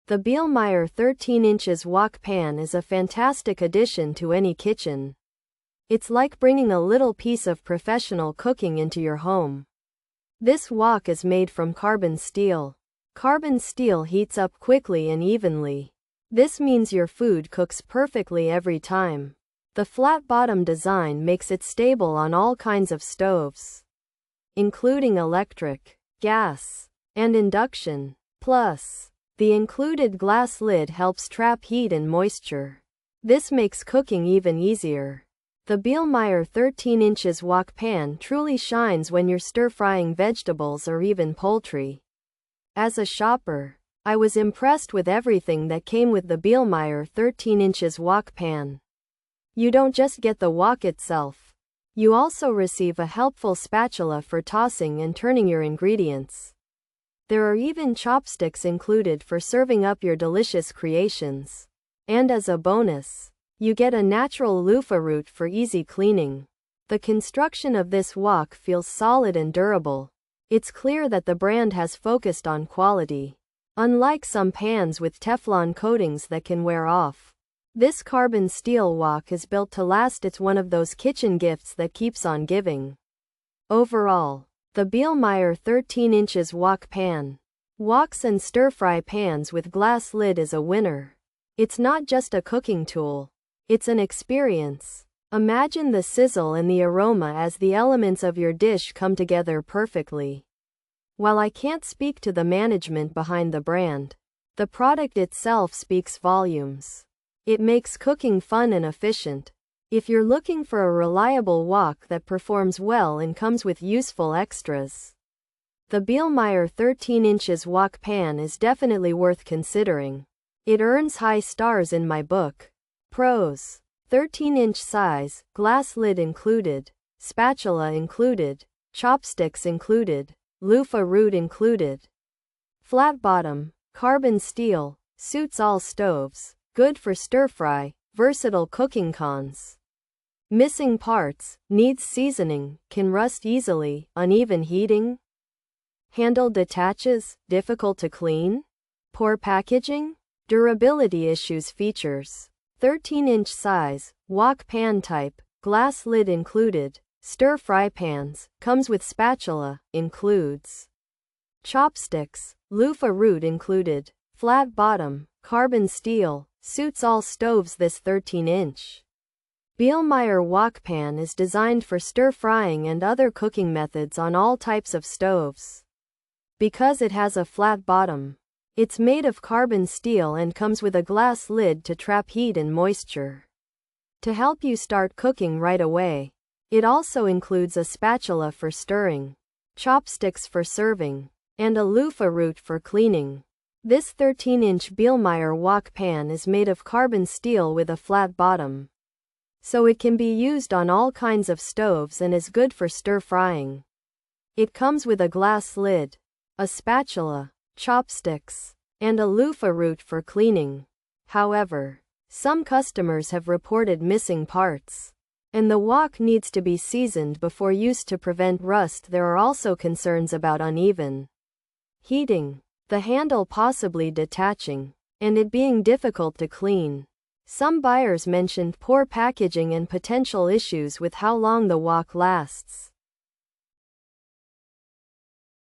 The BIELMEIER 13 inches wok pan is a fantastic addition to any kitchen. It's like bringing a little piece of professional cooking into your home. This wok is made from carbon steel. Carbon steel heats up quickly and evenly. This means your food cooks perfectly every time. The flat bottom design makes it stable on all kinds of stoves, including electric, gas, and induction. Plus, the included glass lid helps trap heat and moisture. This makes cooking even easier. The BIELMEIER 13 inches wok pan truly shines when you're stir-frying vegetables or even poultry. As a shopper, I was impressed with everything that came with the BIELMEIER 13 inches wok pan. You don't just get the wok itself. You also receive a helpful spatula for tossing and turning your ingredients. There are even chopsticks included for serving up your delicious creations. And as a bonus, you get a natural loofah root for easy cleaning. The construction of this wok feels solid and durable. It's clear that the brand has focused on quality. Unlike some pans with Teflon coatings that can wear off, this carbon steel wok is built to last. It's one of those kitchen gifts that keeps on giving. Overall, the BIELMEIER 13 inches wok pan, woks and stir-fry pans with glass lid is a winner. It's not just a cooking tool, it's an experience. Imagine the sizzle and the aroma as the elements of your dish come together perfectly. While I can't speak to the management behind the brand, the product itself speaks volumes. It makes cooking fun and efficient. If you're looking for a reliable wok that performs well and comes with useful extras, the BIELMEIER 13 inches wok pan is definitely worth considering. It earns high stars in my book. Pros: 13-inch size, glass lid included, spatula included, chopsticks included, loofah root included. Flat bottom, carbon steel, suits all stoves, good for stir-fry, versatile cooking. Cons: missing parts, needs seasoning, can rust easily, uneven heating. Handle detaches, difficult to clean. Poor packaging. Durability issues. Features: 13-inch size, wok pan type, glass lid included, stir-fry pans, comes with spatula, includes chopsticks, loofah root included, flat bottom, carbon steel, suits all stoves. This 13-inch BIELMEIER wok pan is designed for stir-frying and other cooking methods on all types of stoves. Because it has a flat bottom, it's made of carbon steel and comes with a glass lid to trap heat and moisture. To help you start cooking right away, it also includes a spatula for stirring, chopsticks for serving, and a loofah root for cleaning. This 13-inch BIELMEIER wok pan is made of carbon steel with a flat bottom, so it can be used on all kinds of stoves and is good for stir-frying. It comes with a glass lid, a spatula, chopsticks, and a loofah root for cleaning. However, some customers have reported missing parts, and the wok needs to be seasoned before use to prevent rust. There are also concerns about uneven heating, the handle possibly detaching, and it being difficult to clean. Some buyers mentioned poor packaging and potential issues with how long the wok lasts.